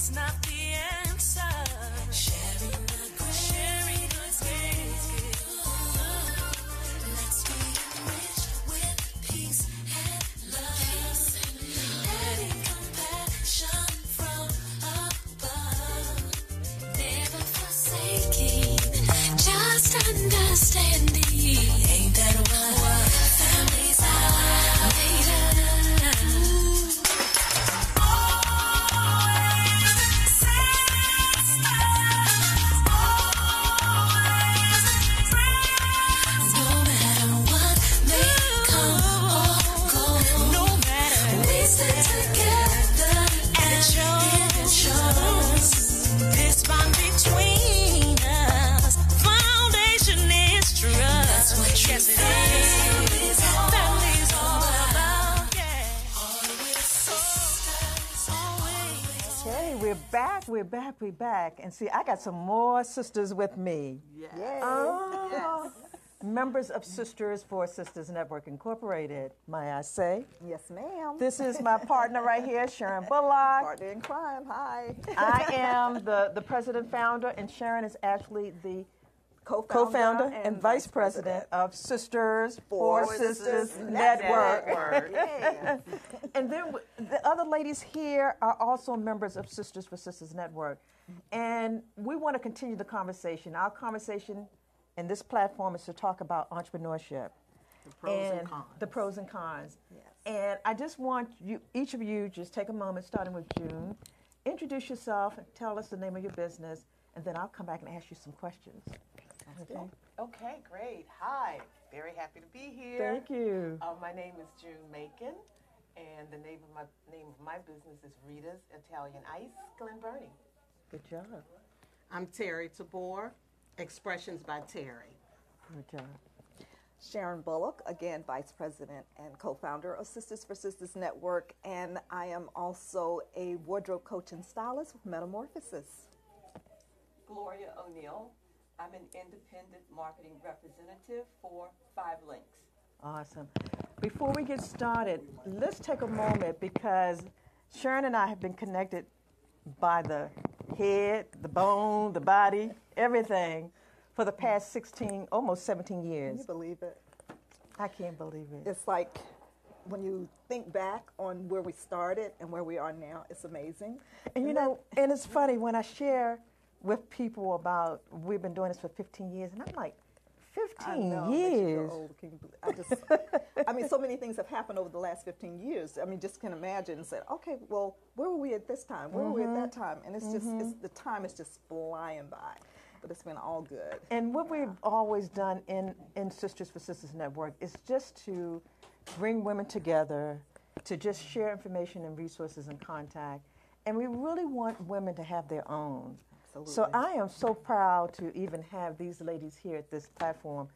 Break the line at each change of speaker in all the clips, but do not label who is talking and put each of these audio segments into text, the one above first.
is not the answer. Sharing the grace. Sharing the grace. Let's be enriched with peace and love. Letting compassion from above. Never forsaking, just understanding. Ain't that what families are made of?
We're back. And see, I got some more sisters with me.
Yes.
Oh, members of Sisters for Sisters Network Incorporated, may I say.
Yes, ma'am.
This is my partner right here, Sharon Bullock.
Partner in crime, hi.
I am the president founder, and Sharon is actually the co-founder and vice president of Sisters for Sisters Network.
Yes.
And then the other ladies here are also members of Sisters for Sisters Network. And we want to continue the conversation. Our conversation in this platform is to talk about entrepreneurship.
The pros and cons.
The pros and cons.
Yes.
And I just want you, each of you, just take a moment, starting with June. Introduce yourself, tell us the name of your business, and then I'll come back and ask you some questions.
Okay.
Okay, great. Hi. Very happy to be here.
Thank you.
My name is June Macon, and the name of my business is Rita's Italian Ice, Glen Burnie.
Good job.
I'm Terry Tabor, Expressions by Terry.
Good job.
Sharon Bullock, again, Vice President and co-founder of Sisters for Sisters Network, and I am also a wardrobe coach and stylist with Metamorphosis.
Gloria O'Neill. I'm an independent marketing representative for 5 Links.
Awesome. Before we get started, let's take a moment because Sharon and I have been connected by the head, the bone, the body, everything for the past 16, almost 17 years.
Can you believe it?
I can't believe it.
It's like when you think back on where we started and where we are now, it's amazing.
And you know, and it's funny when I share with people about we've been doing this for 15 years, and I'm like, 15 years.
I mean, so many things have happened over the last 15 years. I mean, just can imagine and say, okay, well, where were we at this time? Where were we at that time? And it's just, the time is just flying by. But it's been all good.
And what we've always done in Sisters for Sisters Network is just to bring women together, to just share information and resources and contact. And we really want women to have their own.
Absolutely.
So I am so proud to even have these ladies here at this platform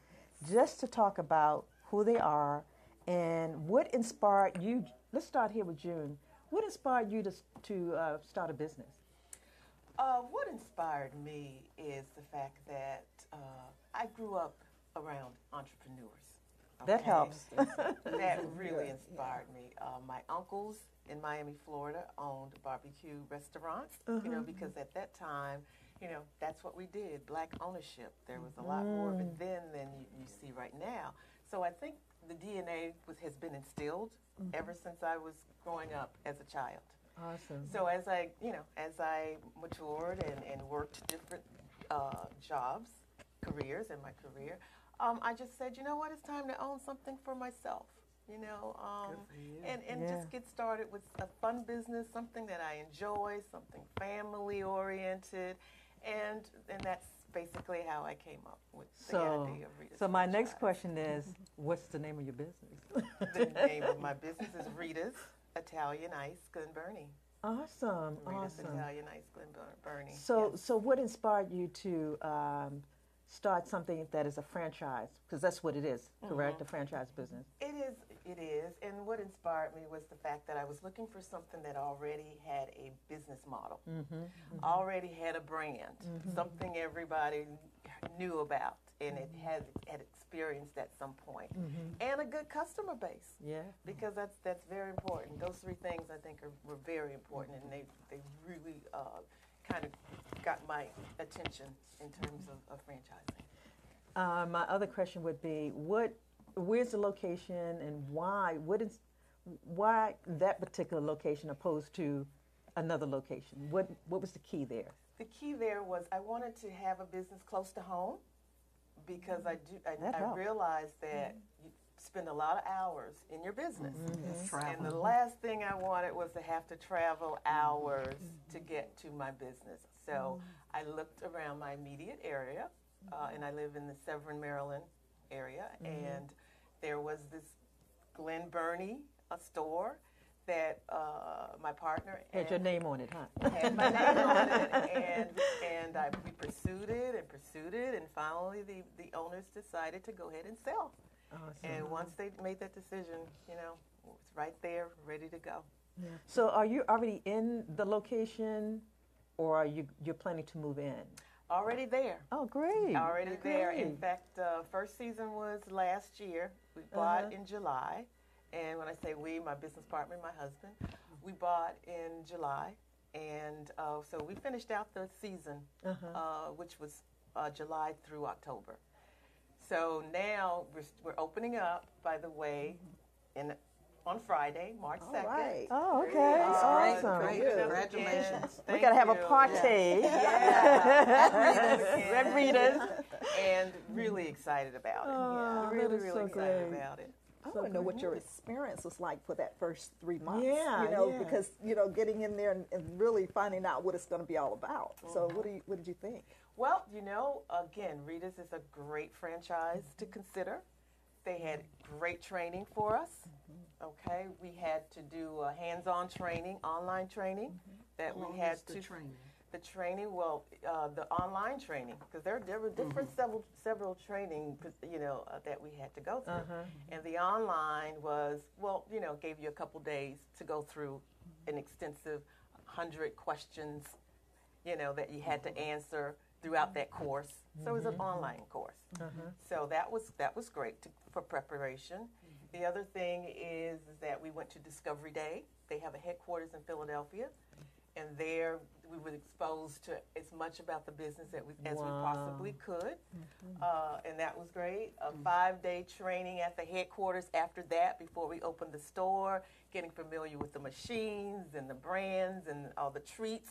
just to talk about who they are and what inspired you. Let's start here with June. What inspired you to start a business?
What inspired me is the fact that I grew up around entrepreneurs.
That helps.
That really inspired me. My uncles in Miami, Florida, owned barbecue restaurants, you know, because at that time, you know, that's what we did, Black ownership. There was a lot more of it then than you see right now. So I think the DNA has been instilled ever since I was growing up as a child.
Awesome.
So as I matured and worked different jobs, careers in my career, I just said, you know what, it's time to own something for myself. You know, and just get started with a fun business, something that I enjoy, something family oriented, and that's basically how I came up with the idea of Rita's.
So my next question is, what's the name of your business?
The name of my business is Rita's Italian Ice, Glen Burnie.
Awesome,
Rita's
awesome.
Italian Ice, Glen Burnie.
So,
yes.
so what inspired you to start something that is a franchise? Because that's what it is, correct? A franchise business.
It is. And what inspired me was the fact that I was looking for something that already had a business model, already had a brand, something everybody knew about. and it had experienced at some point, and a good customer base.
Yeah.
Because that's very important. Those three things I think were very important, and they really kind of got my attention in terms of franchising.
My other question would be, where's the location and why? Why that particular location opposed to another location? What was the key there?
The key there was I wanted to have a business close to home, because I
helps.
realized that you spend a lot of hours in your business.
Travel.
And the last thing I wanted was to have to travel hours to get to my business. So I looked around my immediate area, and I live in the Severn, Maryland area, and there was this Glen Burnie, a store that my partner
Had your name on it, huh?
had my name on it, and we pursued it, and finally the owners decided to go ahead and sell.
Awesome.
And once they made that decision, it was right there, ready to go.
So are you already in the location, or are you're planning to move in?
Already there.
Oh, great.
Already there. In
Great.
fact, first season was last year. We bought in July. And when I say we, my business partner and my husband, we bought in July. And so we finished out the season, which was July through October. So now we're opening up, by the way, on Friday, March 2nd.
Right.
Oh, okay. Awesome.
Great. Congratulations.
We got to have a party.
Yeah.
Red Readers.
And really excited about it.
Oh,
Really,
that is
really
so
excited
great.
about it.
I want to know what your experience was like for that first 3 months.
Yeah, yeah.
Because getting in there and really finding out what it's going to be all about. So what did you think?
Well, again, Rita's is a great franchise to consider. They had great training for us. Okay, we had to do hands-on training, online training that we had to. The training, the online training, because there were different several training, that we had to go through, and the online was gave you a couple days to go through an extensive 100 questions, that you had to answer throughout that course. So it was an online course. So that was great for preparation. The other thing is that we went to Discovery Day. They have a headquarters in Philadelphia, and there we were exposed to as much about the business as we possibly could, and that was great. A 5-day training at the headquarters after that before we opened the store, getting familiar with the machines and the brands and all the treats.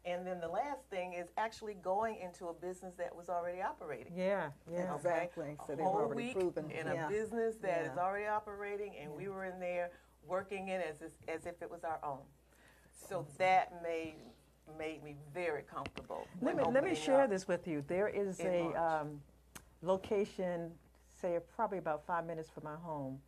And then the last thing is actually going into a business that was already operating.
Yeah.
Exactly. So
A
they've
whole
already
week
proven.
in a business that is
Yeah.
already operating, and we were in there working it as if it was our own. So that made me very comfortable.
Let
when
me
opening
share
up.
this with you. There is
in
a
March.
location, say probably about 5 minutes from my home,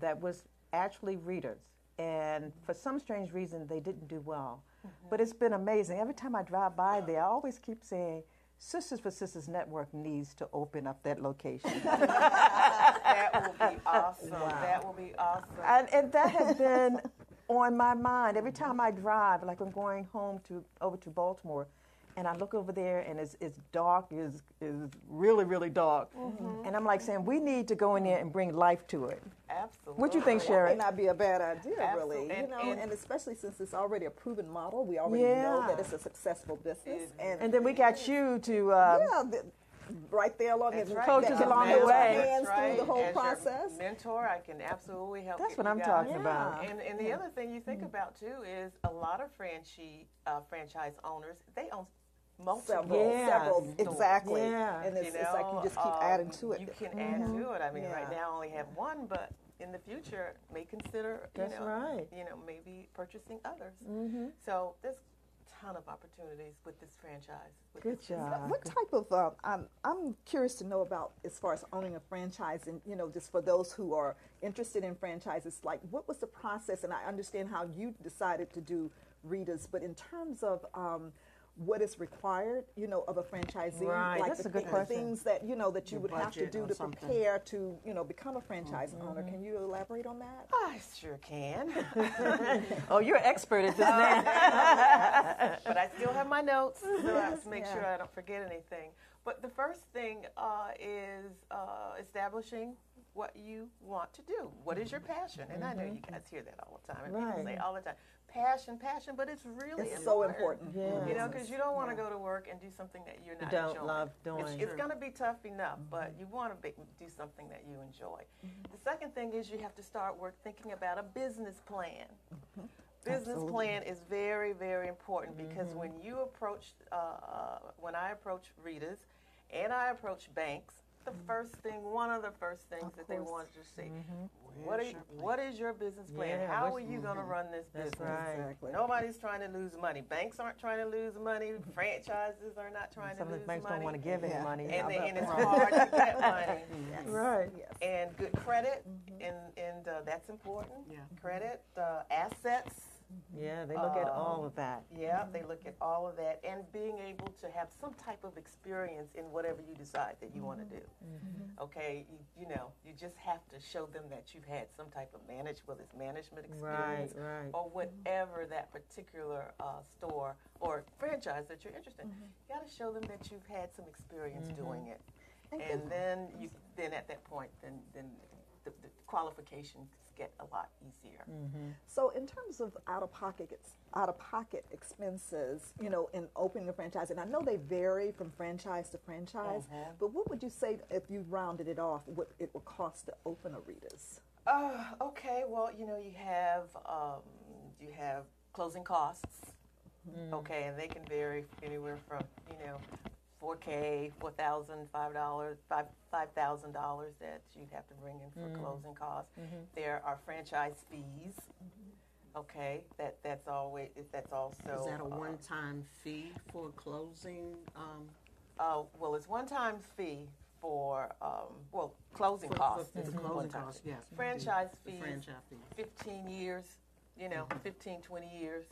that was actually Readers. And for some strange reason, they didn't do well. But it's been amazing. Every time I drive by there, I always keep saying, Sisters for Sisters Network needs to open up that location.
That will be awesome. That will be awesome.
And that has been on my mind every time I drive. Like I'm going home over to Baltimore, and I look over there, and it's dark. Is really, really dark. And I'm like saying, we need to go in there and bring life to it.
Absolutely.
What do you think,
That
Sherry?
may not be a bad idea,
Absolutely.
really. And especially since it's already a proven model, we already
Yeah.
know that it's a successful business.
And then we got you to.
Right there along
That's
the
right.
coaches
that
along
hold
the
our
way.
hands
That's right.
through the whole
As your
process.
mentor, I can absolutely help.
That's
get
what
you
I'm
guys.
talking about.
And the other thing you think about too is a lot of franchise owners, they own multiple.
Several,
stores.
exactly.
Yeah.
And it's like you just keep adding to it.
You can add to it. I mean, right
Yeah.
now I only have one, but in the future may consider,
That's right.
maybe purchasing others. So there's a ton of opportunities with this franchise.
Good job.
What type of, I'm curious to know about as far as owning a franchise and, just for those who are interested in franchises, like what was the process? And I understand how you decided to do Rita's, but in terms of what is required, of a franchisee,
Right,
like
that's
the
a good question.
things that, that you would have to
budget
do
or
to
something.
prepare to, become a franchise owner. Can you elaborate on that?
I sure can.
Oh, you're an expert at this now.
But I still have my notes, so I have to make sure I don't forget anything. But the first thing is establishing what you want to do. What is your passion? And I know you guys hear that all the time. And people say all the time, passion, passion, but it's really
It's so important.
Yeah.
You know, because you don't want to go to work and do something that you're not
You don't
enjoying.
love doing.
It's going to be tough enough, but you want to do something that you enjoy. The second thing is you have to start thinking about a business plan. Business plan is very, very important because when you approach, when I approach readers and I approach banks, one of the first things that they want to see, what is your business plan?
Yeah,
How are you going to run this business?
right.
Exactly.
Nobody's trying to lose money. Banks aren't trying to lose money. Franchises are not trying
Some
to
of
lose
the banks
money.
don't want to give any money.
And it's hard to get money.
Right.
Yes.
And good credit, and that's important.
Yeah.
Credit, assets.
Yeah, they look at all of that.
Yeah, they look at all of that, and being able to have some type of experience in whatever you decide that you want to do. Okay, you know, you just have to show them that you've had some type of whether it's management experience
Right.
or whatever that particular store or franchise that you're interested in. You got to show them that you've had some experience doing it, and then at that point, then the qualifications get a lot easier.
So in terms of out-of-pocket expenses, you know, in opening a franchise, and I know they vary from franchise to franchise, but what would you say if you rounded it off, what it would cost to open a Rita's?
Okay, well, you know, you have closing costs, okay, and they can vary anywhere from, you know, $4,000, $4,000, $5,000 that you'd have to bring in for closing costs. There are franchise fees. Okay, that's also.
Is that a one-time fee for closing?
Well, it's one-time fee for closing costs.
For the closing costs, yes.
Franchise
The
fees.
franchise fee.
15 years. You know, 15, 20 years.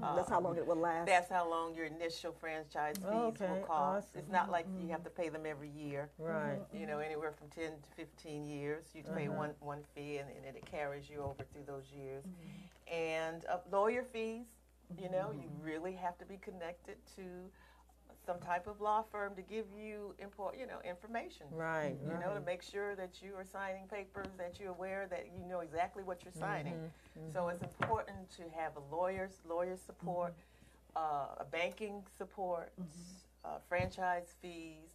That's how long it will last.
That's how long your initial franchise fees will cost.
Awesome.
It's not like you have to pay them every year.
Right.
You know, anywhere from 10 to 15 years, you pay one fee, and it carries you over through those years. And lawyer fees, you know, you really have to be connected to some type of law firm to give you information.
Right.
You know, to make sure that you are signing papers, that you're aware that you know exactly what you're signing. So it's important to have a lawyer support, a banking support, franchise fees.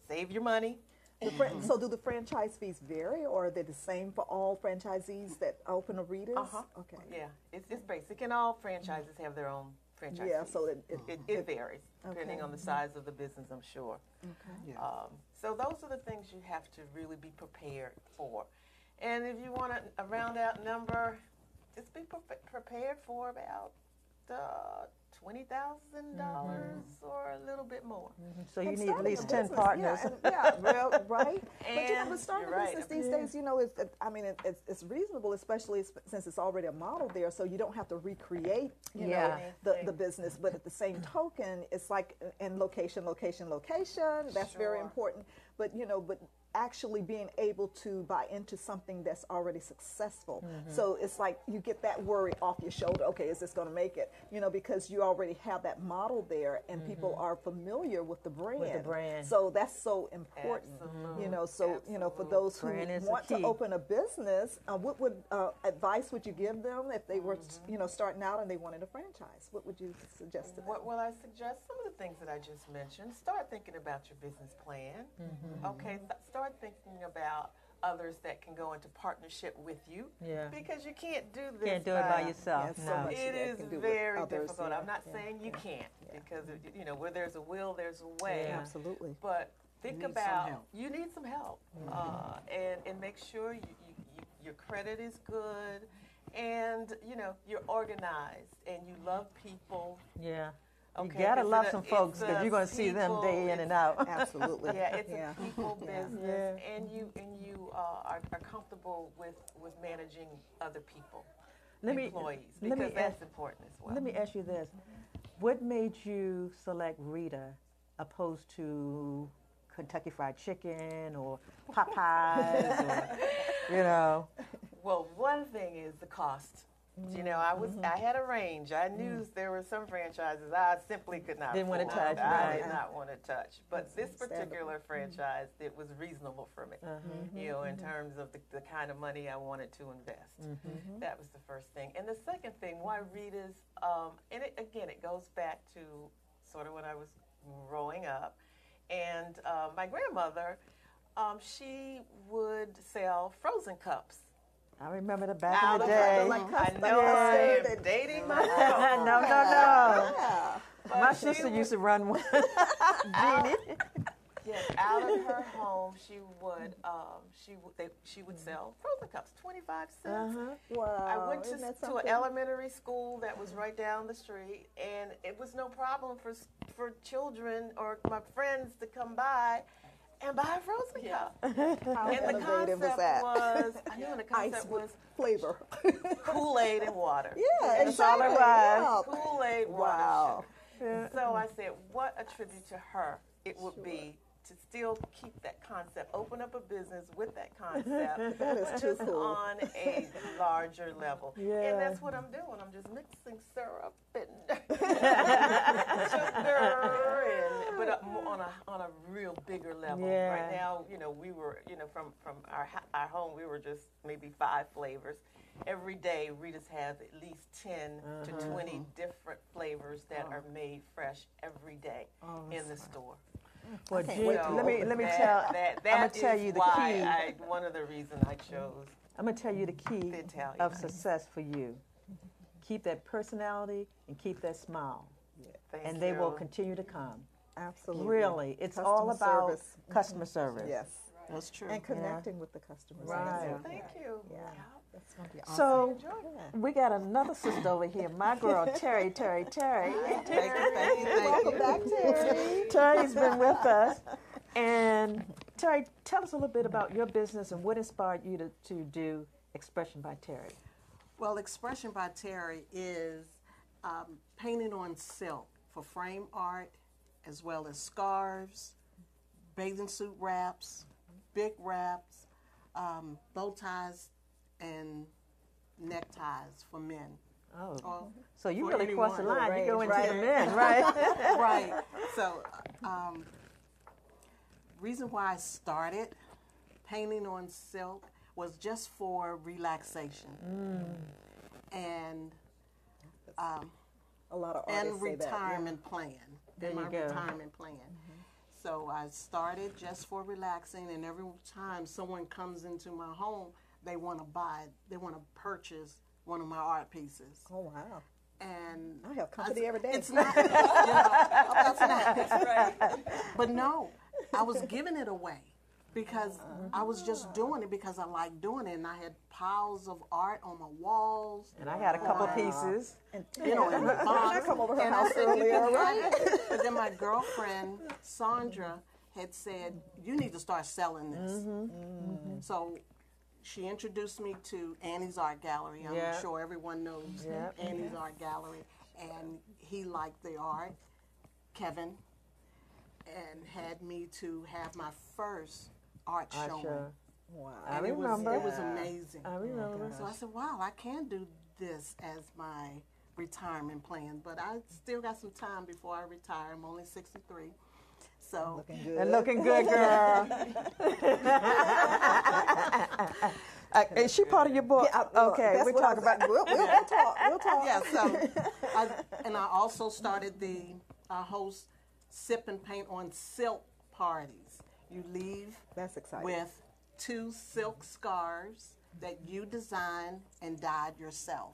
Save your money.
So do the franchise fees vary, or are they the same for all franchisees that open a Rita's? Okay.
Yeah, it's basic, and all franchises have their own franchise fees.
So
it varies depending on the size of the business, I'm sure.
Okay.
So those are the things you have to really be prepared for. And if you want a round out number, just be prepared for about $20,000 or a little bit more.
So you
And
need at
starting
least
a
10
business,
partners.
Right.
And
but starting
you're
a
right.
business these days, you know, it's reasonable, especially since it's already a model there, so you don't have to recreate, you know, the business. But at the same token, it's like in location. That's very important. But actually being able to buy into something that's already successful. So it's like you get that worry off your shoulder. Okay, is this going to make it? You know, because you already have that model there, and people are familiar with the brand. So that's so important.
Absolutely.
You know, so for those who
Brand is the
want to
key.
open a business, what advice would you give them if they were starting out and they wanted a franchise? What would you suggest to them?
Well, I suggest some of the things that I just mentioned. Start thinking about your business plan. Okay, start thinking about others that can go into partnership with you.
Yeah.
Because you can't do this.
Can't do it by yourself.
Yeah, so
No.
much.
It
that
is
can do with
very
others,
difficult.
yeah,
I'm not
yeah,
saying you
yeah,
can't,
yeah.
because where there's a will, there's a way.
Yeah.
Absolutely.
But think
need some
about
help.
you need some help, and make sure your credit is good, and you're organized and you love people.
Yeah. You
Okay,
gotta
'cause
love some folks because you're gonna see them
people,
day in and out.
Absolutely.
Yeah, it's
Yeah.
a people
Yeah.
business, and you are comfortable with managing other people, employees, because that's important as well.
Let me ask you this: what made you select Rita opposed to Kentucky Fried Chicken or Popeyes or
Well, one thing is the cost. You know, I had a range. I knew there were some franchises I simply could not
Didn't want to
afford.
touch,
I
right.
did not want to touch. But this particular franchise, it was reasonable for me. You know, in terms of the kind of money I wanted to invest. That was the first thing. And the second thing, why Rita's, and it goes back to sort of when I was growing up. And my grandmother, she would sell frozen cups.
I remember the back
Out
in the
of
day.
her, I know I am dating myself.
No.
Yeah.
My sister used to run one. Jeannie.
Yes, out of her home, she would sell frozen cups, 25 cents.
Wow.
I went
Isn't that
to an
something?
elementary school that was right down the street, and it was no problem for children or my friends to come by and buy a frozen cup.
How
And the
innovative
concept
is that?
was, I knew the
Ice
concept
with
was
flavor.
Kool-Aid and water.
Yeah,
That's all it
exactly.
was.
Yeah.
Kool-Aid, water,
Wow.
sugar. So I said, what a tribute to her it would be to still keep that concept, open up a business with that concept.
That is too
just
cool.
on a larger level.
Yeah.
And that's what I'm doing. I'm just mixing syrup and sugar, but on a real bigger level.
Yeah.
Right now, you know, we were, you know, from our home, we were just maybe 5 flavors. Every day, Rita's has at least 10 to 20 different flavors that are made fresh every day in the store.
Well,
can't
Jeannie,
wait to
let me
That
I'm gonna tell you the key.
one of the reasons I chose.
I'm gonna tell you the key
The Italian
of
ice.
success for you. Keep that personality and keep that smile,
Thank
and they will
you.
continue to come.
Absolutely.
Really, it's
Customer
all about
service.
customer service.
Yes.
That's true.
And connecting with the customers.
Right.
That's
Thank you.
Yeah. That's going to be awesome.
So
Yeah.
we got another sister over here, my girl Terry.
Thank you.
Welcome back, Terry.
Terry's been with us, and Terry, tell us a little bit about your business and what inspired you to do Expression by Terry.
Well, Expression by Terry is painting on silk for frame art, as well as scarves, bathing suit wraps, big wraps, bow ties, and neckties for men.
Oh,
Or
so you
for
really cross the
anyone.
line. You go into
Right.
the men, right?
Right. So, reason why I started painting on silk was just for relaxation and
A lot of artists say that.
retirement plan.
There
my
you go.
retirement plan. So I started just for relaxing, and every time someone comes into my home, they want to purchase one of my art pieces.
Oh, wow.
And
I have company every day.
it's not, it's not. But no, I was giving it away because I was just doing it because I like doing it, and I had piles of art on my walls.
And I had a couple pieces.
And,
You know, in the
I
box.
come over her
And I
house
said, you
earlier,
can
right?
have it. But then my girlfriend, Sandra, had said, you need to start selling this. So she introduced me to Annie's Art Gallery. I'm
Yeah.
sure everyone knows
Yep.
Annie's Art Gallery. And he liked the art, Kevin, and had me to have my first art
I
showing.
sure.
Wow.
I
And
remember.
it was amazing.
I remember.
So I said, wow, I can do this as my retirement plan, but I still got some time before I retire. I'm only 63. So,
Looking good.
And looking good, girl. Is she part of your book?
Yeah, look,
Okay,
that's
we
what
talk
I was-
about.
We'll talk. We'll talk.
yeah, I also started I host Sip and Paint on Silk parties. You leave
That's exciting.
with 2 silk scarves that you designed and dyed yourself.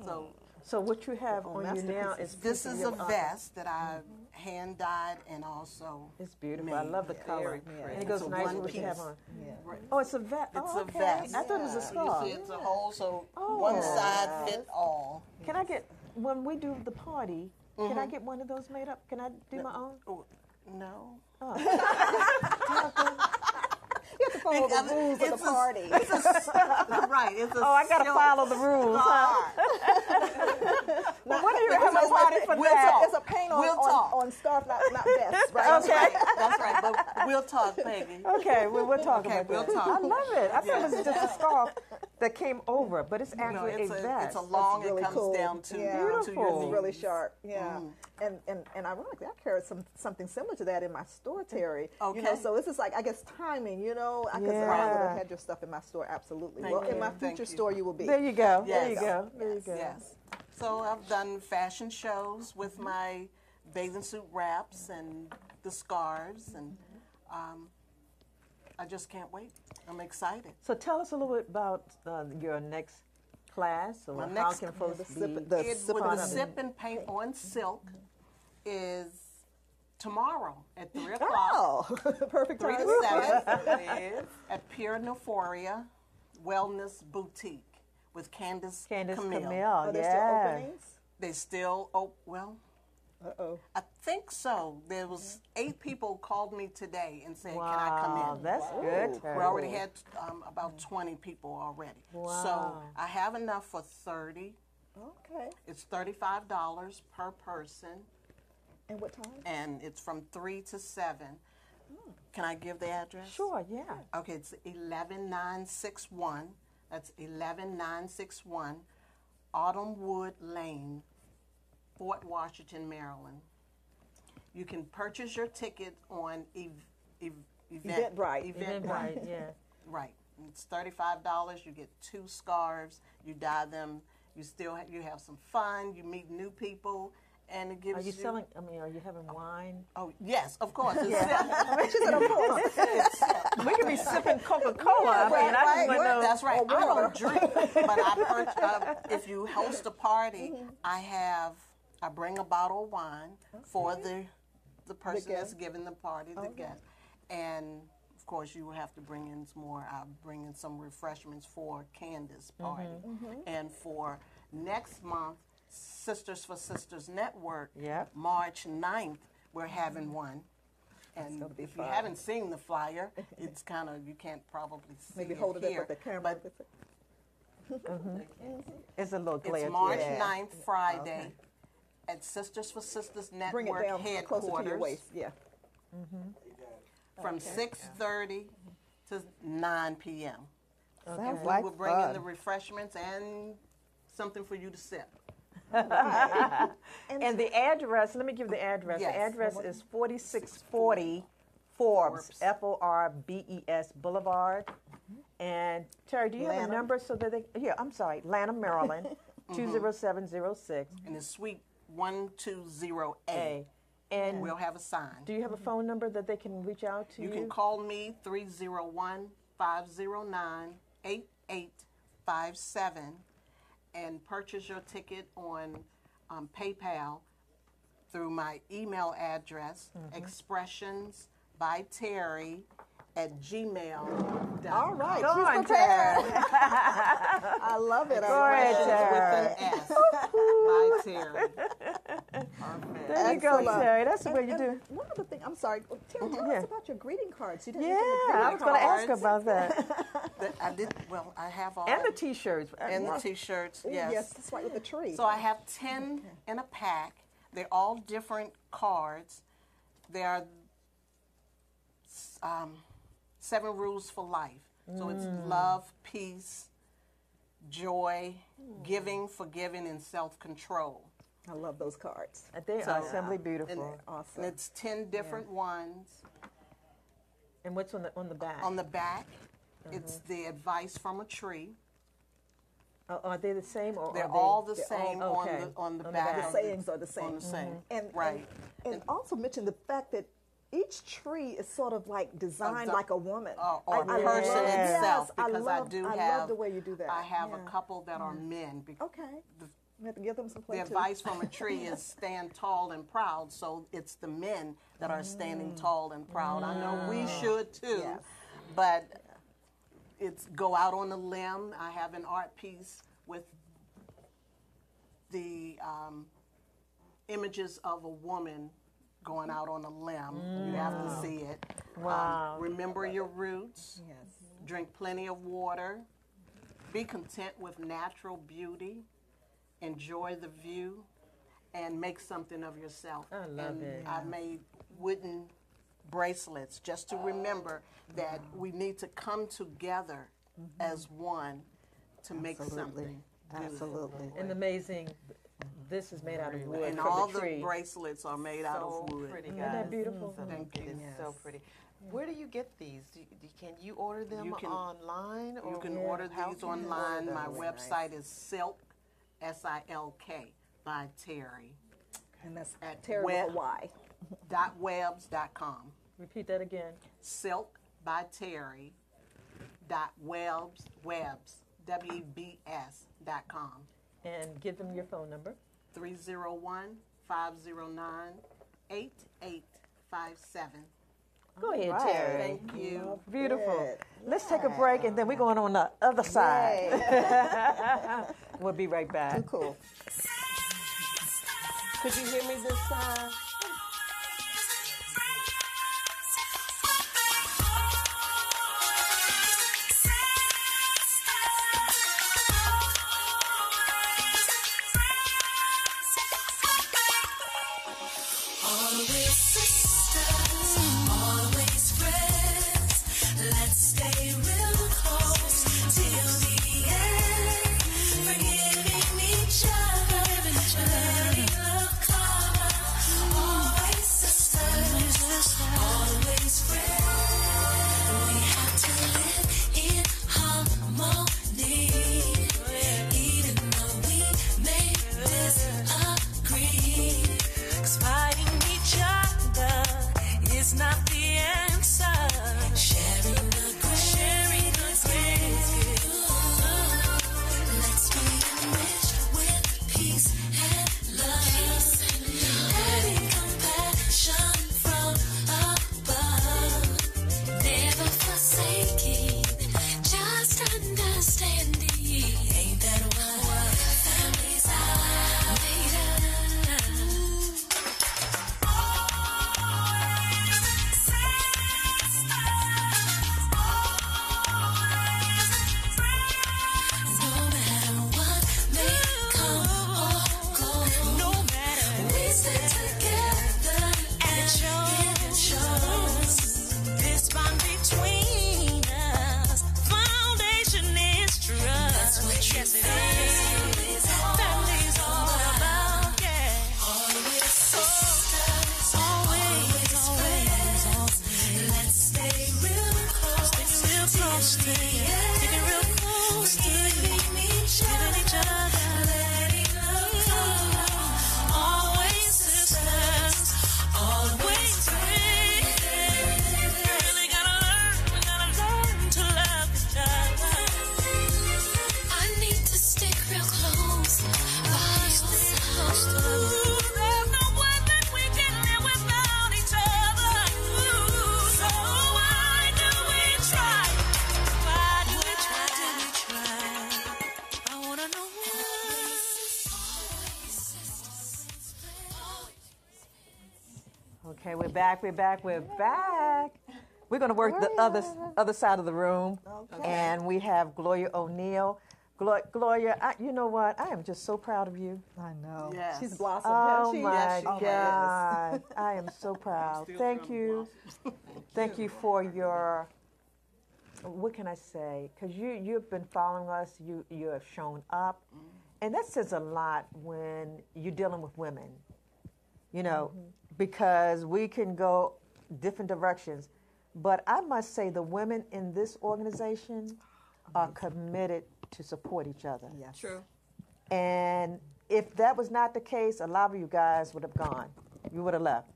So
So what you have on you now is
this is a vest that I hand dyed and also
It's beautiful. I love the color.
pretty.
And it goes
It's a
nice
one
with what you have
piece.
on.
Yeah.
Oh, it's a vest.
It's
Oh,
a
okay.
vest.
I thought it was a
you
scarf.
see it's a hole, so
Oh.
one side fit all.
Can I get, when we do the party, can I get one of those made up? Can I do my own?
Oh, no.
You have to follow the rules of the party.
Right. It's a
Oh, I got to
silk
follow the rules, huh?
scarf.
Well, what do you have a party for that?
It's a paint on,
We'll talk.
on scarf, not vest, right?
Okay.
That's right. But we'll talk, Peggy.
Okay, we'll talk
Okay,
about
we'll
that.
talk.
I love it. I thought it was just a scarf that came over, but it's
No,
actually
it's
a
a
vest.
long.
really
it comes
cool.
down to,
Yeah.
to your
Beautiful.
It's really
knees.
sharp, yeah. And ironically, I carried something similar to that in my store, Terry.
Okay.
You know, so this is like, I guess, timing. You know, because I would
Yeah.
have had your stuff in my store, absolutely.
Thank
Well, in
you.
my
Thank
future
you.
store, you will be.
There you go. There you
Yes.
go. There you go.
Yes. So I've done fashion shows with my bathing suit wraps and the scarves, and I just can't wait. I'm excited.
So tell us a little bit about your next class, or
My
how
next-
can folks
the
be?
sip- the
It,
sip
with
on
the
it.
sip and paint on silk is tomorrow at 3 o'clock.
Oh, perfect
3
time.
to 7 at Pure Euphoria Wellness Boutique with Candace
Candace
Camille.
Camille,
Are there still
yeah.
openings?
They still, well,
Uh-oh.
I think so. There was 8 people called me today and said, "Can I come
Wow,
in?"
that's good.
We already had about 20 people already.
Wow.
So I have enough for 30.
Okay.
It's $35 per person,
And what time?
and it's from 3 to 7. Can I give the address?
Sure, yeah.
Okay, it's 11961. That's 11961 Autumnwood Lane, Fort Washington, Maryland. You can purchase your ticket on
Eventbrite.
Eventbrite, yeah.
Right. It's $35. You get 2 scarves. You dye them. You have some fun. You meet new people, and it gives
Are you selling? I mean, are you having wine?
Oh yes, of course. It's
We could be sipping Coca-Cola. I mean, I just want to know.
That's right. I don't drink, but if you host a party, I bring a bottle of wine for the person
guest.
that's giving the party, the guest, and of course you will have to bring in some more. I'll bring in some refreshments for Candace party, and for next month, Sisters for Sisters Network.
Yep.
March 9th, we're having one. And
gonna be
if you
fun.
haven't seen the flyer, it's kind of, you can't probably see
Maybe
it
hold it
here.
up with the camera.
But
It's a little glare.
it's
to
March
it.
9th, Friday, at Sisters for Sisters Network
Bring it down
headquarters
closer to your waist. Yeah.
from 6:30 to 9 p.m.
Sounds
We
like
will bring in
fun.
the refreshments and something for you to sip.
And the address, let me give the address.
Yes.
The address is 4640 Forbes, Forbes Boulevard. And Terry, do you have a
Lanham.
number so that they, I'm sorry, Lanham, Maryland, 20706.
And it's Suite 120A.
A. And
We'll have a sign.
do you have a phone number that they can reach out to you?
You can call me 301-509-8857 and purchase your ticket on PayPal through my email address, expressionsbyterry@gmail.com.
All right.
Go
She's
on,
prepared. I love it.
Go
I
ahead,
love it.
Terry.
With an S by Terry. Perfect.
There you go,
Excellent.
Terry. That's the way you
And
do.
one other thing, I'm sorry. Terry, tell
Yeah.
us about your greeting cards. You didn't
Yeah,
mention the
I
greeting
was going to ask
cards.
about that.
I have all.
And the T-shirts.
And the T-shirts,
Ooh,
yes.
yes, that's right, with the tree.
So I have 10 in a pack. They're all different cards. They are 7 rules for life. So it's love, peace, joy, giving, forgiving, and self-control.
I love those cards.
They
So,
are simply
And,
beautiful.
Awesome.
and it's 10 different ones.
And what's on the back?
On the back, it's the advice from a tree.
Are they the same or
They're
are they?
all the
they're
same
all-
on
okay.
the
On the
back.
back.
The
of
sayings are the same.
On the same.
And,
Right.
And also mention the fact that each tree is sort of like designed like a woman.
Or a person
love-
itself,
yes,
because
I
have.
love the way you do that.
I have a
Yeah.
couple that are men.
Okay. We have to give them some
The
play too.
advice from a tree is stand tall and proud, so it's the men that are standing tall and proud. I know we should too,
Yes.
but it's go out on a limb. I have an art piece with the images of a woman going out on a limb. You have to see it.
Wow.
Remember your roots.
Yes.
Drink plenty of water. Be content with natural beauty. Enjoy the view. And make something of yourself.
I love it.
I made wooden bracelets just to remember that we need to come together as one to make something.
Absolutely.
And amazing, this is made out of wood
And
from
all
the tree.
the bracelets are made out
So
of wood.
pretty,
Isn't
guys.
that beautiful?
Thank you.
It's so pretty. Where do you get these? Can you order them
You can-
online? Or
You can order
how
these
can you
online.
order
My
them?
website is Silk, S-I-L-K, by Terry,
And that's
At
Terry
web-
with a Y.
.webs.com.
Repeat that again.
Silk by Terry, .webs, WBS.com.
And give them your phone number.
301-509-8857.
Go ahead,
right.
Terry.
Thank you.
Beautiful.
Good.
Let's take a break, and then we're going on the other side. We'll be right back.
Too cool.
Could you hear me this time?
Always sisters, always friends. Let's stay real close till the end. Forgiving each other, letting love cover. Always sisters, always friends. We have to live in harmony, even though we may disagree. 'Cause fighting each other is not the answer. Sharing the grace, let's be enriched with peace and love, having compassion from above, never forsaking, just understanding. Ain't that what families are made of? No matter what may come or go, no matter we stick together and it shows. This bond between us, foundation is trust. That's what yes it is. Family's all about, yeah. Always sisters, always friends. Let's stay real close, till the end. Sticking real close, giving each other, letting love cover. Always sisters, always friends. Really gotta learn to love each other. I need to stick real close by your side. There's no way that we can live without each other. So why do we try? Why do we try? I wanna know why.
Okay, we're back. We're going to work the other side of the room. And we have Gloria O'Neill. Gloria, you know what? I am just so proud of you.
I know.
Yes.
She's blossomed.
Oh,
hasn't she?
my
Yes, she has.
God. I am so proud. Thank you. Thank you for your, what can I say? Because you've been following us. You have shown up. And that says a lot when you're dealing with women, you know, because we can go different directions. But I must say the women in this organization are committed to support each other.
Yes.
True.
And if that was not the case, a lot of you guys would have gone. You would have left.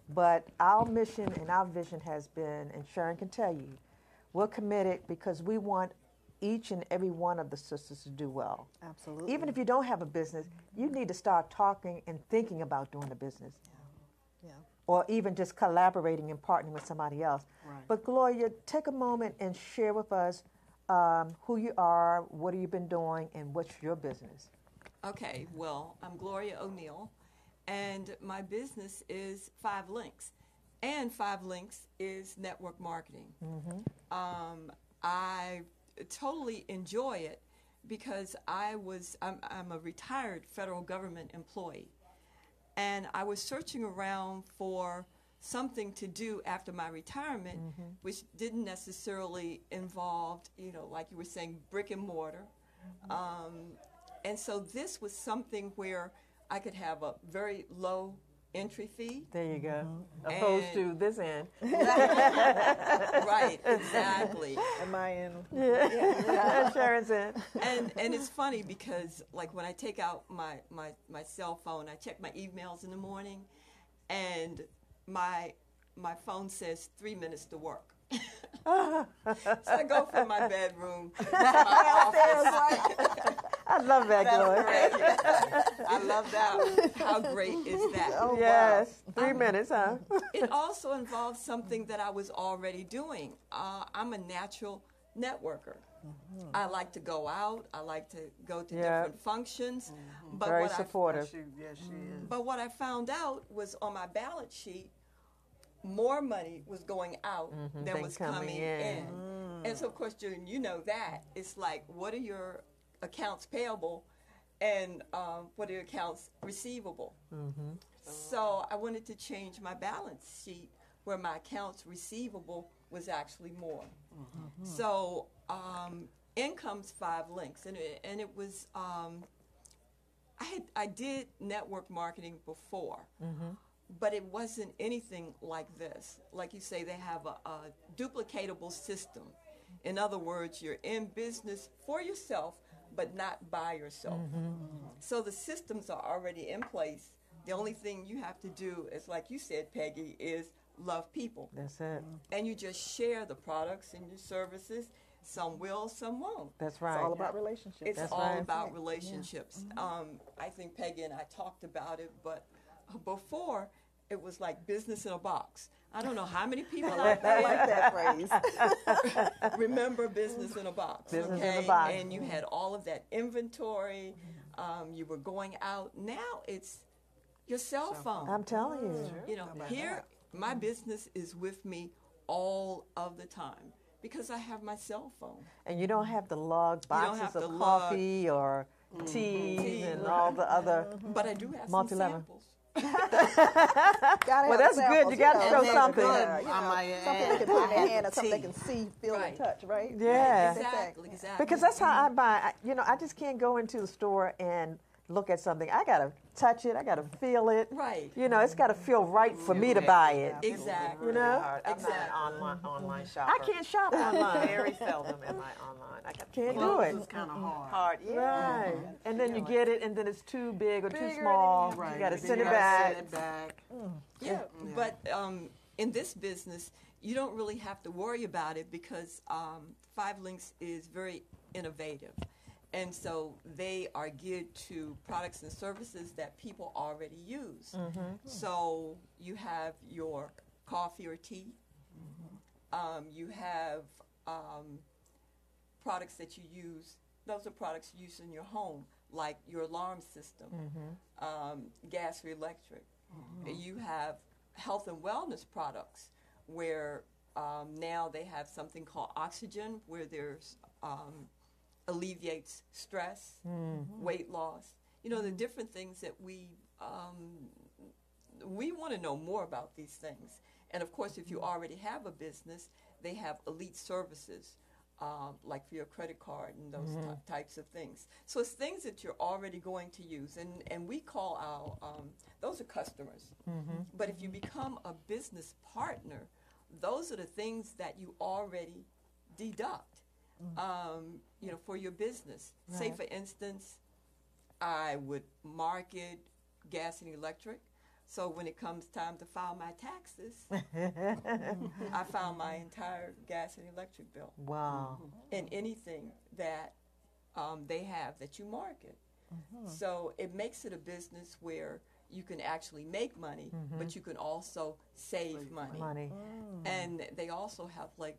But our mission and our vision has been, and Sharon can tell you, we're committed because we want each and every one of the sisters to do well.
Absolutely.
Even if you don't have a business, you need to start talking and thinking about doing a business.
Yeah.
Or even just collaborating and partnering with somebody else.
Right.
But Gloria, take a moment and share with us who you are, what have you been doing, and what's your business?
Okay, well, I'm Gloria O'Neill, and my business is 5 Links. And 5 Links is network marketing. I totally enjoy it because I'm a retired federal government employee. And I was searching around for something to do after my retirement, which didn't necessarily involve, like you were saying, brick and mortar. And so this was something where I could have a very low entry fee.
There you go. Opposed to this end.
Right, exactly.
Am I in?
Yeah. Sharon's in.
And it's funny because like when I take out my cell phone, I check my emails in the morning, and my phone says 3 minutes to work. So I go from my bedroom to my office.
I love that, Glory.
I love that.
How great is that?
Oh,
Yes. 3 minutes, huh?
It also involves something that I was already doing. I'm a natural networker. I like to go out. I like to go to different functions. But
Very
what
supportive.
Yes, she is.
But what I found out was on my balance sheet, more money was going out than
than
was
coming
coming in. And so, of course, Julian, you know that. It's like, what are your accounts payable and what are your accounts receivable? So I wanted to change my balance sheet where my accounts receivable was actually more. So income's 5 links, and it was I did network marketing before, but it wasn't anything like this. Like you say, they have a duplicatable system. In other words, you're in business for yourself, but not by yourself. So the systems are already in place. The only thing you have to do is, like you said, Peggy, is love people.
That's it.
And you just share the products and your services. Some will, some won't.
That's right.
It's all about relationships.
It's
That's
all
right.
about relationships. I think Peggy and I talked about it, but before it was like business in a box. I don't know how many people out
I like
there
that phrase.
remember business in a box.
Business in
okay?
a box.
And you had all of that inventory. You were going out. Now it's your cell phone.
I'm telling you.
You know, here my business is with me all of the time because I have my cell phone.
And you don't have to lug boxes
have
of
to lug
coffee or teas
Tea,
and
right.
all the other.
But I do have some
Multi-level.
samples.
Gotta
Well,
have
that's
samples,
good. You got to show
know.
something.
Yeah, you know,
I might
something they
add,
can put in
I
their
have
hand
the
or something they
tea.
can see, feel,
Right.
and touch, right?
Yeah.
Exactly.
Because that's how I buy. I just can't go into the store and look at something. I got to touch it. I got to feel it.
Right.
It's got to feel right for me to buy it.
Exactly.
You know?
I'm not an online shopper.
I can't shop online.
Very seldom am I online. I got
Can't do it.
It's kind of hard.
hard. Yeah.
Right. And then you get it, and then it's too big or too
Bigger
small.
than
You got to
Then
send
you
it
gotta
back.
Send it back.
Yeah, but in this business, you don't really have to worry about it because 5 Links is very innovative. And so they are geared to products and services that people already use. So you have your coffee or tea. You have products that you use. Those are products you use in your home, like your alarm system, gas or electric. You have health and wellness products where now they have something called oxygen, where there's alleviates stress, weight loss. The different things that we want to know more about these things. And of course, if you already have a business, they have elite services, like for your credit card and those types of things. So it's things that you're already going to use. And we call our, those are customers. But if you become a business partner, those are the things that you already deduct. For your business.
Right.
Say, for instance, I would market gas and electric. So when it comes time to file my taxes, I file my entire gas and electric bill.
Wow.
And anything that they have that you market. So it makes it a business where you can actually make money, but you can also save money. And they also have like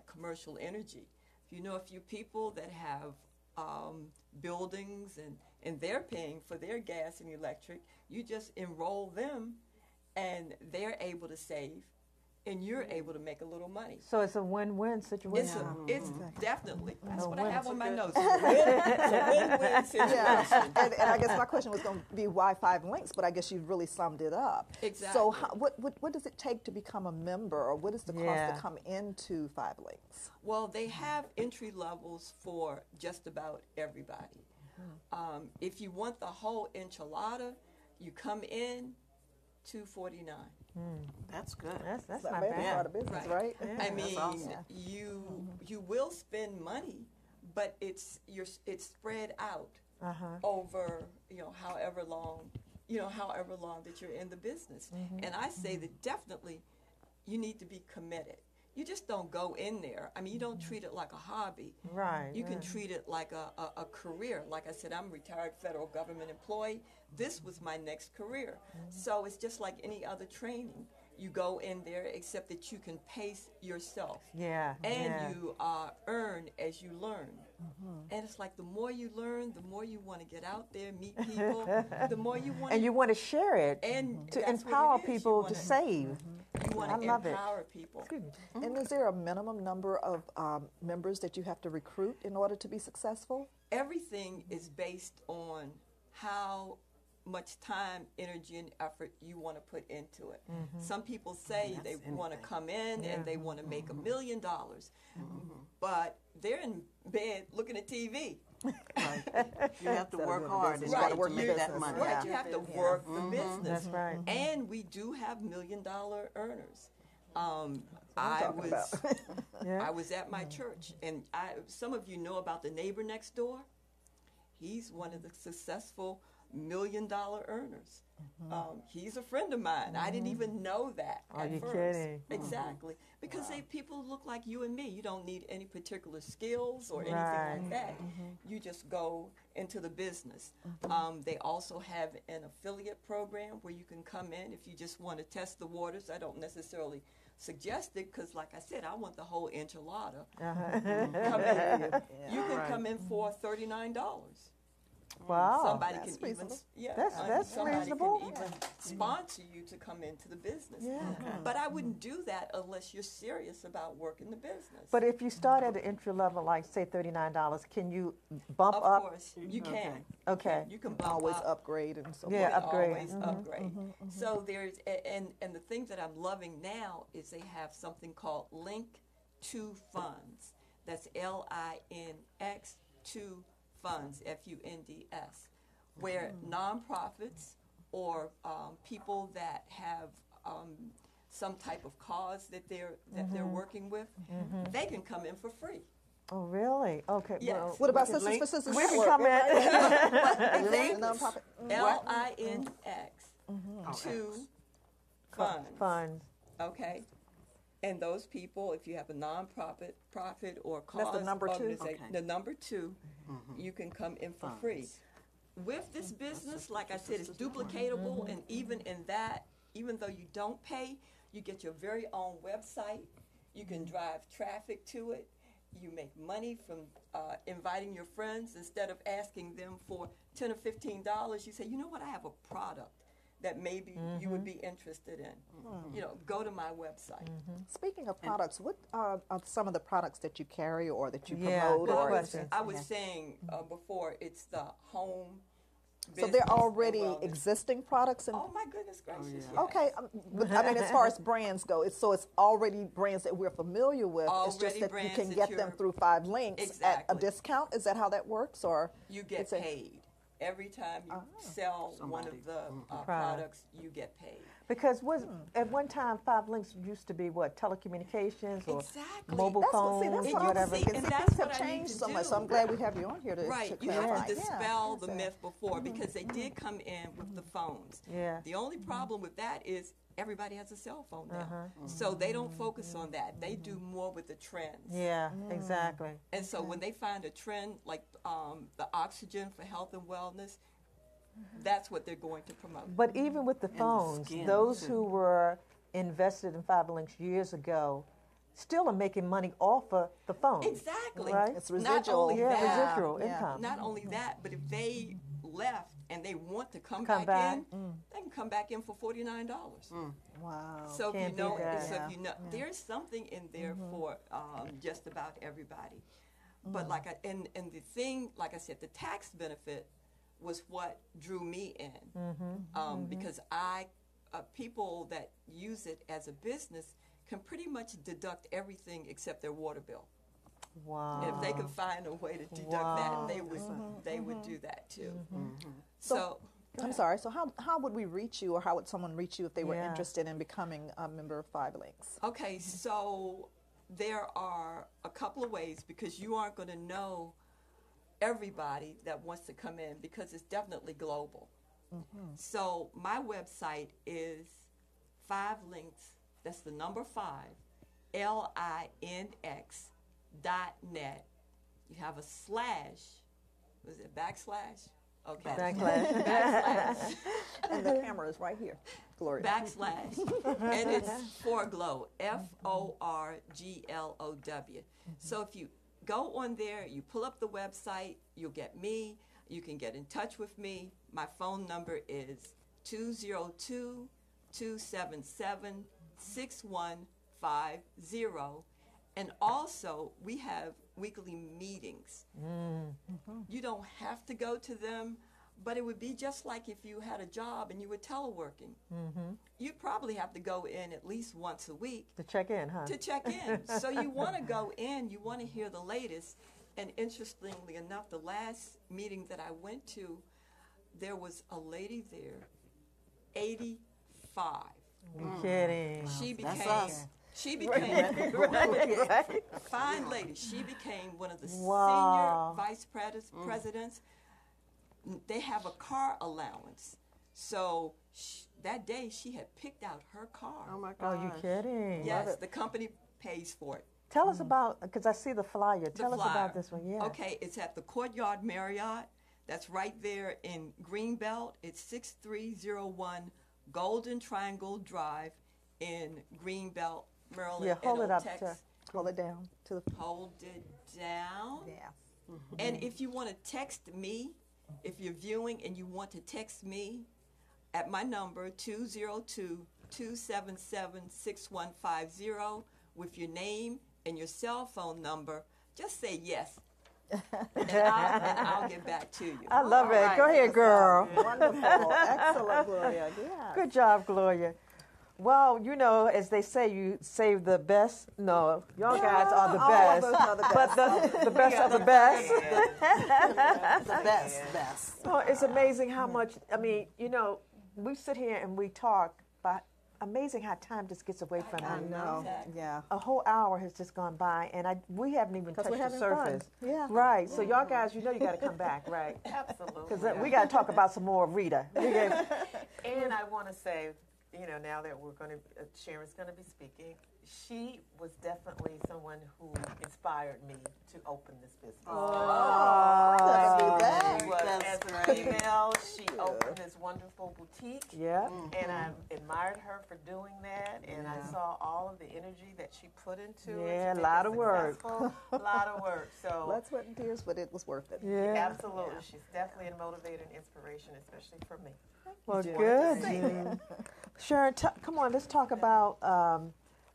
commercial energy. If you know a few people that have buildings and they're paying for their gas and electric, you just enroll them and they're able to save and you're able to make a little money.
So it's a win-win situation.
It's definitely, that's what I
win.
have on my notes. It's a win-win situation.
Yeah, and I guess my question was going to be why 5 links, but I guess you really summed it up.
Exactly.
So what does it take to become a member, or what is the cost
Yeah.
to come into 5 links?
Well, they have entry levels for just about everybody. If you want the whole enchilada, you come in $249.
That's good.
That's
Not
not
bad to
bad.
start a business, right?
I mean,
awesome.
you will spend money, but it's spread out over however long that you're in the business. And I say that definitely you need to be committed. You just don't go in there. I mean, you don't treat it like a hobby.
Right.
You can treat it like a career. Like I said, I'm a retired federal government employee. This was my next career. So it's just like any other training. You go in there, except that you can pace yourself.
Yeah.
And
yeah.
you earn as you learn. And it's like the more you learn, the more you want to get out there, meet people, the more you want
And you want to share it
and
to
that's what
empower
it is. You
people
wanna-
to save.
You want
I
to
love it.
empower people.
And is there a minimum number of members that you have to recruit in order to be successful?
Everything is based on how much time, energy, and effort you want to put into it. Some people say they want to come in and they want to make $1 million, but they're in bed looking at TV.
You have to work
doing
hard
business.
in
Right.
order to make
You-
that money.
Right, you have to work the business.
That's right.
And we do have $1 million earners. I
talking
was
about.
Yeah.
I was at my church, and some of you know about the neighbor next door. He's one of the successful $1 million earners. He's a friend of mine. I didn't even know that
Are
at
you
first.
kidding?
Exactly, because people look like you and me. You don't need any particular skills or anything
Right.
like that. You just go into the business. They also have an affiliate program where you can come in if you just want to test the waters. I don't necessarily suggest it because, like I said, I want the whole enchilada. Come in. You can come in for $39.
Wow.
Somebody
That's
can
reasonable.
That's
somebody
reasonable.
can even sponsor you to come into the business.
Yeah.
But I wouldn't do that unless you're serious about working the business.
But if you start at an entry level, like say $39, can you bump
of
up?
course, you can.
Okay.
You can bump
Always
up.
upgrade and so
Yeah,
forth.
upgrade.
Always upgrade. So there's and the thing that I'm loving now is they have something called Link to Funds. That's LINX to Funds, FUNDS, where nonprofits or people that have some type of cause that they're working with, they can come in for free.
Oh, really? Okay.
Yes.
Well,
What about
We can
Sisters
link-
for Sisters
we can
Network?
come in.
Right? Nonprofit.
LINX to funds.
Funds.
Okay. And those people, if you have a nonprofit, profit or cause
That's the number 2?
organization,
Okay.
the number 2, you can come in for free. With this business, like I said, it's duplicatable, and even in that, even though you don't pay, you get your very own website. You can drive traffic to it. You make money from inviting your friends. Instead of asking them for $10 or $15, you say, you know what, I have a product that maybe you would be interested in. Go to my website.
Speaking of products, what are some of the products that you carry or that you
Yeah,
promote?
good
Or
question.
I was saying before, it's the home
so
business
they're
and
already
wellness.
existing products? And
Oh my goodness gracious! Yes.
okay, but I mean, as far as brands go, it's already brands that we're familiar with. It's just
Already
that you
brands
can
that
get them
you're-
through 5 links at a
Exactly.
discount. Is that how that works? Or
You get
it's a-
paid every time you sell one of the products. You get paid.
Because at one time, 5 links used to be what, telecommunications or
Exactly.
mobile
That's
phones
what, see, that's
or
what
whatever.
I was thinking.
And
See,
that's
things
what
have
I need
changed
to
so much.
do.
So I'm glad we have you on here to
Right, you
clarify.
have to dispel the
Yeah.
myth before because they did come in with the phones.
Yeah.
The only problem with that is everybody has a cell phone now, so they don't focus on that. They do more with the trends.
Yeah, exactly.
And so when they find a trend like the oxygen for health and wellness, that's what they're going to promote.
But even with the phones,
skin,
those
too.
who were invested in 5 links years ago still are making money off of the phone.
Exactly.
Right?
It's
Not
residual.
only
Yeah,
that,
residual
Yeah.
income.
Not only that, but if they left and they want to come
Come
back in, they can come back in for $49.
Wow.
So if you
Can't beat
know,
that.
so
Yeah.
if you know, there's something in there for just about everybody. But and the thing, like I said, the tax benefit was what drew me in, because people that use it as a business can pretty much deduct everything except their water bill.
Wow.
And if they could find a way to deduct that, they would do that too. So
I'm sorry. So how would we reach you, or how would someone reach you if they were
Yeah.
interested in becoming a member of Five Links?
okay, so there are a couple of ways, because you aren't going to know everybody that wants to come in, because it's definitely global. So my website is 5links, that's the number 5, LINX.net. You have a slash, was it backslash? Okay.
Backlash.
Backslash.
And the camera is right here, Gloria.
Backslash. And it's Forglow, Forglow. So if you go on there, you pull up the website, you'll get me. You can get in touch with me. My phone number is 202-277-6150. And also, we have weekly meetings. You don't have to go to them, but it would be just like if you had a job and you were teleworking. You'd probably have to go in at least once a week
To check in, huh?
to check in. So you want to go in, you want to hear the latest. And interestingly enough, the last meeting that I went to, there was a lady there, 85.
You kidding?
She
That's
became,
us.
she became,
Right.
fine lady. She became one of the
Wow.
senior vice presidents. They have a car allowance. So that day she had picked out her car.
Oh my
Oh,
gosh.
you kidding?
Yes, the company pays for it.
Tell us about, because I see the flyer. Tell us
flyer.
about this one. Yeah.
Okay, it's at the Courtyard Marriott. That's right there in Greenbelt. It's 6301 Golden Triangle Drive in Greenbelt, Maryland.
Yeah, hold
and
it up.
Tex-
Hold it down to the.
Hold it down.
Yeah.
And if you want to text me, if you're viewing and you want to text me at my number, 202-277-6150, with your name and your cell phone number, just say yes. and I'll get back to you.
I love it.
right.
Go ahead, girl.
Wonderful. Excellent, Gloria. Yeah.
Good job, Gloria. Well, you know, as they say, you save the best. No, y'all guys are the
All
best.
of us are the best.
But the best of the best.
The best.
Oh, it's amazing how much, I mean, you know, we sit here and we talk, but amazing how time just gets away from
I
us.
know. Yeah.
A whole hour has just gone by, and we haven't even touched
we're
the
having
surface.
fun. Yeah.
Right. So y'all guys, you know, you got to come back, right?
Absolutely.
Because we got to talk about some more of Rita.
And I want to say, you know, now that we're going to, Sharon's going to be speaking, she was definitely someone who inspired me to open this business.
Let's do that.
She was,
That's
as a
right.
female, she opened this wonderful boutique.
Yeah.
And I admired her for doing that, and I saw all of the energy that she put into it.
Yeah,
to
a
make
lot
it
of work.
successful. A lot of work. So
Blood, sweat, and tears, but it was worth it.
Yeah.
absolutely, she's definitely a motivator and inspiration, especially for me.
Well,
Just
good.
wanted to
Sharon, come on, let's talk about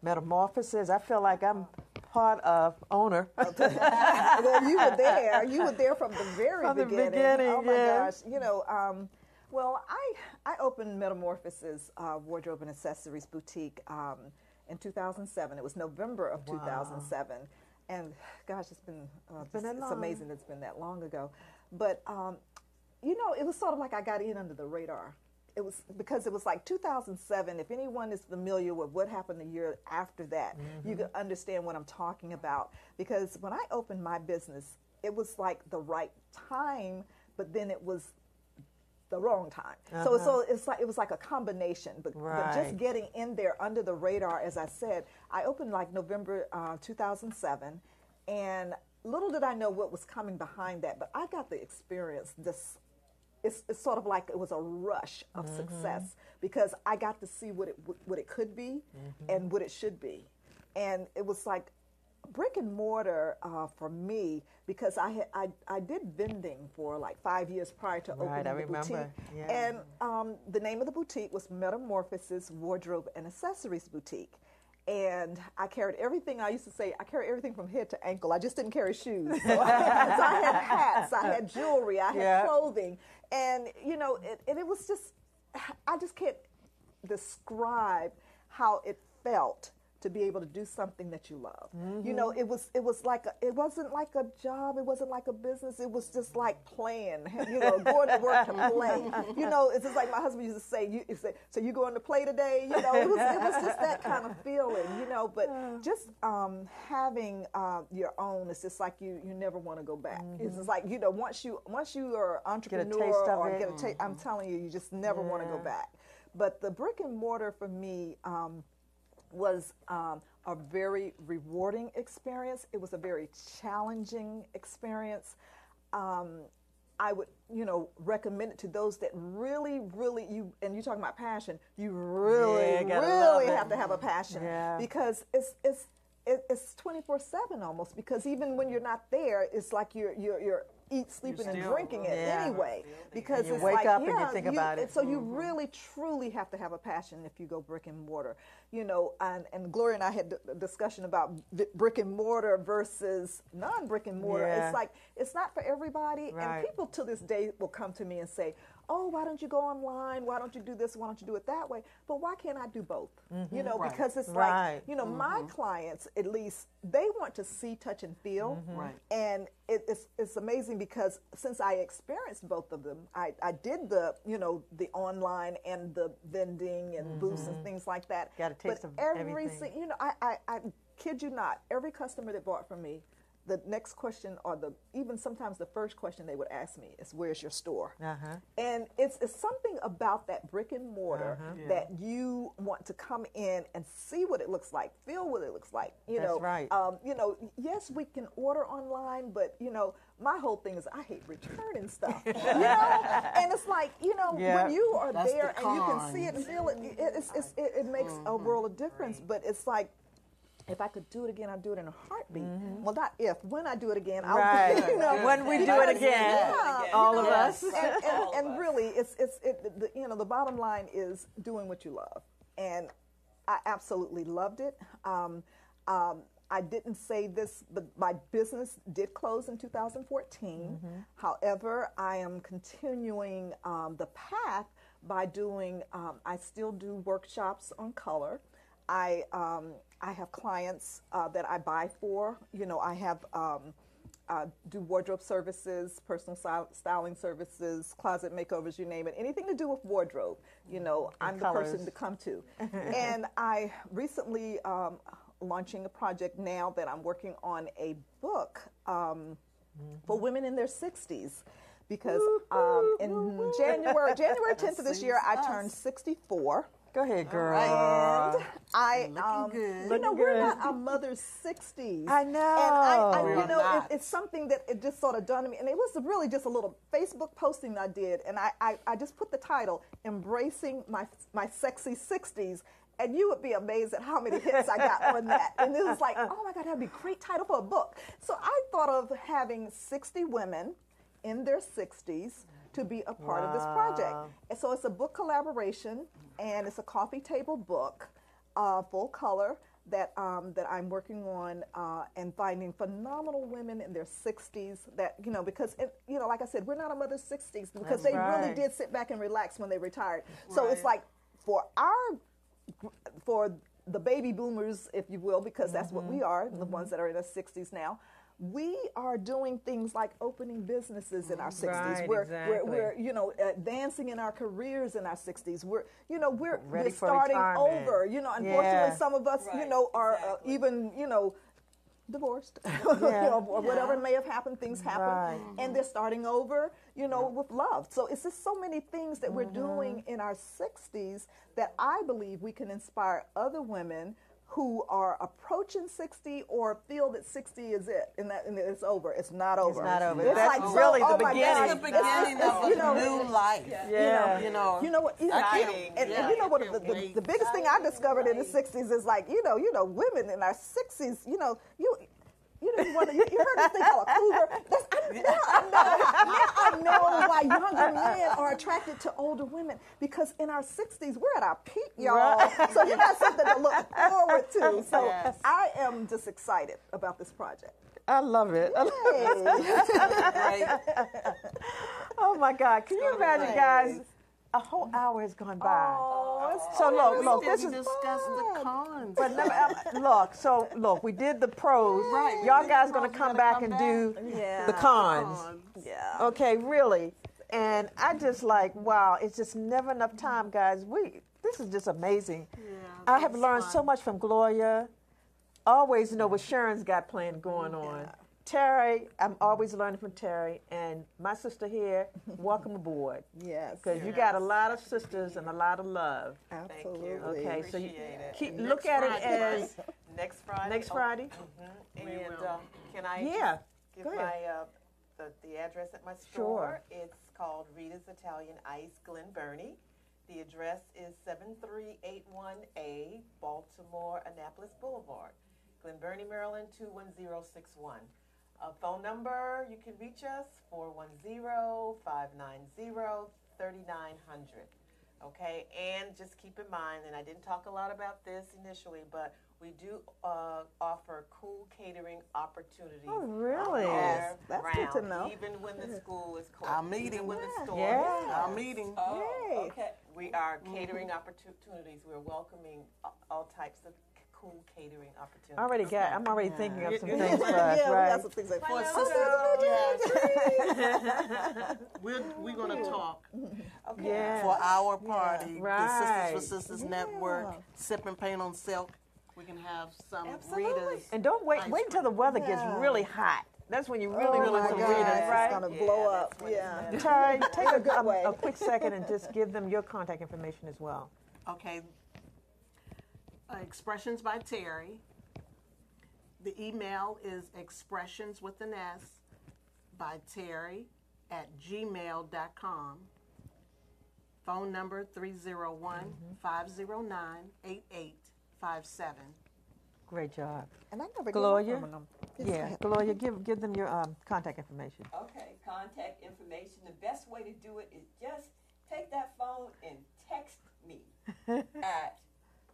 metamorphosis. I feel like I'm part of owner.
Well, you were there. You were there from the very
From the
beginning.
beginning,
Oh my
yeah.
gosh! You know, well, I opened Metamorphosis Wardrobe and Accessories Boutique in 2007. It was November of 2007, and gosh, it's been
been that
it's
long.
amazing. It's been that long ago, but you know, it was sort of like I got in under the radar. It was because it was like 2007. If anyone is familiar with what happened the year after that, you can understand what I'm talking about. Because when I opened my business, it was like the right time, but then it was the wrong time. So it's like it was like a combination. But just
Right.
getting in there under the radar, as I said, I opened like November 2007, and little did I know what was coming behind that. But I got the experience. It's sort of like it was a rush of success because I got to see what it could be and what it should be, and it was like brick and mortar for me, because I did vending for like 5 years prior to opening the boutique.
Yeah.
And the name of the boutique was Metamorphosis Wardrobe and Accessories Boutique. And I carried everything. I used to say I carried everything from head to ankle. I just didn't carry shoes. So I had hats, I had jewelry, I had clothing, and it was just, I just can't describe how it felt to be able to do something that you love. It wasn't like a job, it wasn't like a business, it was just like playing, going to work to play. It's just like my husband used to say, so you going to play today? It was just that kind of feeling, but just having your own, it's just like you never want to go back. It's just like, once you are an entrepreneur I'm telling you, you just never want to go back. But the brick and mortar for me, was a very rewarding experience. It was a very challenging experience. I would, recommend it to those that really, you talking about passion, you really have to have a passion, because it's 24/7 almost, because even when you're not there, it's like you're sleeping and drinking it anyway, because
you
it's
wake
like,
up and you think about it.
So you really, truly have to have a passion if you go brick and mortar, and Gloria and I had a discussion about brick and mortar versus non-brick and mortar. It's like, it's not for everybody, and people to this day will come to me and say, oh, why don't you go online? Why don't you do this? Why don't you do it that way? But why can't I do both? Because it's like, my clients, at least, they want to see, touch, and feel. And it's amazing, because since I experienced both of them, I did the online and the vending and booths and things like that.
Got a taste of everything.
I kid you not, every customer that bought from me, the next question, or even sometimes the first question they would ask me is, where's your store? And it's something about that brick and mortar that you want to come in and see what it looks like, feel what it looks like.
That's right.
Yes, we can order online, but my whole thing is I hate returning stuff. And it's like, when you are there and you can see it and feel it, it makes a world of difference. But it's like, if I could do it again, I'd do it in a heartbeat. Well, not if. When I do it again, I'll do it.
When we do it again, all of us.
And really, the bottom line is doing what you love. And I absolutely loved it. I didn't say this, but my business did close in 2014. However, I am continuing the path by doing, I still do workshops on color. I have clients that I buy for. I have do wardrobe services, personal styling services, closet makeovers, you name it. Anything to do with wardrobe, I'm the person to come to. And I recently launching a project now that I'm working on a book for women in their 60s. Because in January 10th of this year, I turned 64.
Go ahead, girl.
And I, we're not our mother's 60s.
I know.
And it's something that it just sort of dawned on me. And it was really just a little Facebook posting I did. And I just put the title, Embracing My Sexy 60s. And you would be amazed at how many hits I got on that. And it was like, oh my God, that'd be a great title for a book. So I thought of having 60 women in their 60s to be a part of this project. And so it's a book collaboration, and it's a coffee table book, full color, that I'm working on, and finding phenomenal women in their 60s that, because, like I said, we're not a mother's 60s, because they really did sit back and relax when they retired. So it's like, for the baby boomers, if you will, because that's what we are, the ones that are in their 60s now, we are doing things like opening businesses in our 60s. We're advancing in our careers in our 60s. We're starting over. Unfortunately, some of us, are even, divorced, or whatever may have happened. Things happen, and they're starting over, with love. So it's just so many things that we're doing in our 60s that I believe we can inspire other women who are approaching 60 or feel that 60 is it, and it's over. It's not over.
It's not over.
It's
That's
like,
really the
my
beginning.
God,
It's the beginning of a new life.
You know what? And you know what? The biggest thing I discovered in the 60s is like, women in our 60s, You didn't want to. You heard this thing called a cougar. I know why younger men are attracted to older women, because in our 60s we're at our peak, y'all.
Right.
So you got something to look forward to. So
Yes.
I am just excited about this project.
I love it.
Hey.
Oh my God! Can you imagine,
nice.
guys? A whole hour has gone by.
Oh, it's
So look,
We
look,
didn't
this is.
discuss the cons.
But look, we did the pros.
Right, we
Y'all
did
guys
the
gonna
pros,
come
we
back
gotta
and
come
do
Yeah.
the cons.
Yeah.
Okay, really. And I just like, wow, it's just never enough time, guys. This is just amazing.
Yeah,
I have
it's
learned
fun.
so much from Gloria. Always know what Sharon's got planned going on. Terry, I'm always learning from Terry. And my sister here, welcome aboard.
Yes.
Because you got a lot of sisters and a lot of love.
Absolutely.
Okay, so you
Appreciate it.
keep,
Next
look at it
Friday,
as
Next Friday.
next
Oh,
Friday.
And
will.
can I
Yeah,
give
go ahead.
my the address at my
Sure.
store? It's called Rita's Italian Ice, Glen Burnie. The address is 7381A Baltimore Annapolis Boulevard, Glen Burnie, Maryland 21061. Phone number, you can reach us 410-590-3900. Okay, and just keep in mind, and I didn't talk a lot about this initially, but we do offer cool catering opportunities.
Oh, really?
Yes, that's good to
year-round,
know.
even when the school is closed.
Our meeting.
Even when the store
Yeah.
is
Our
closed.
meeting.
Yay.
Okay.
We are catering opportunities. We're welcoming all types of cool catering opportunities.
I'm already thinking of some
Yeah,
things for us,
we got
right?
some things like
For we're going to talk
Okay.
Yeah.
for our party,
Right.
the Sisters for Sisters Network, Sip and Paint on Silk. We can have some readers.
And don't wait
Ice
until the weather gets
Yeah.
really hot. That's when you really
Oh
want
my
some
God,
readers,
it's
right?
gonna
Yeah,
blow
that's
up.
when it's
Yeah.
better.
Terry, take
a good way.
a quick second and just give them your contact information as well.
Okay. Expressions by Terry. The email is expressions with an S by Terry @gmail.com. Phone number 301-509-8857.
Great job.
And I never
Gloria?
gave up on them. Yes, go
Yeah,
ahead.
Gloria, give them your contact information.
Okay, contact information. The best way to do it is just take that phone and text me at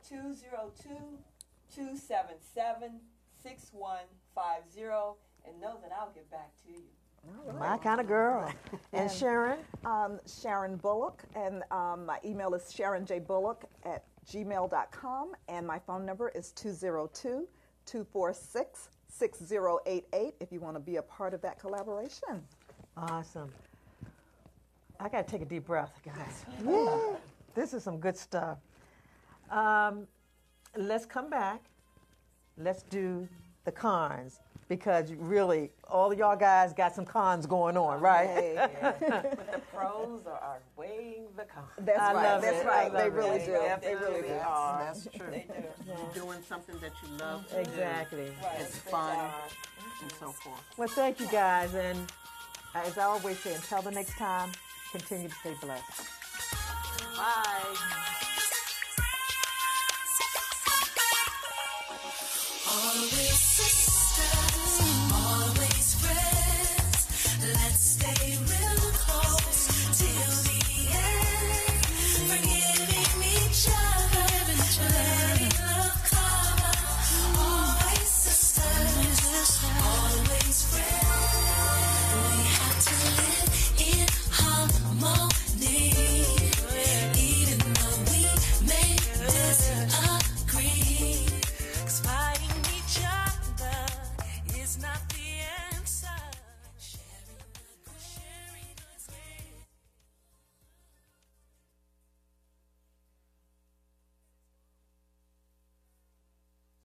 202-277-6150 and know that I'll get back to you.
My kind of girl. And Sharon?
Sharon Bullock, and my email is sharonjbullock@gmail.com, and my phone number is 202-246-6088 if you want to be a part of that collaboration.
Awesome. I got to take a deep breath, guys. This is some good stuff. Let's come back. Let's do the cons, because really, all of y'all guys got some cons going on, right?
Hey.
But the pros are outweighing the cons.
That's
I
right.
love
That's
it.
right.
I
They
love
really
it.
do.
They
They really do.
definitely are.
That's true.
They do.
You're doing something that you love to do.
Exactly.
Right.
It's
They
fun
are.
and so forth.
Well, thank you, guys. And as I always say, until the next time, continue to stay blessed.
Bye.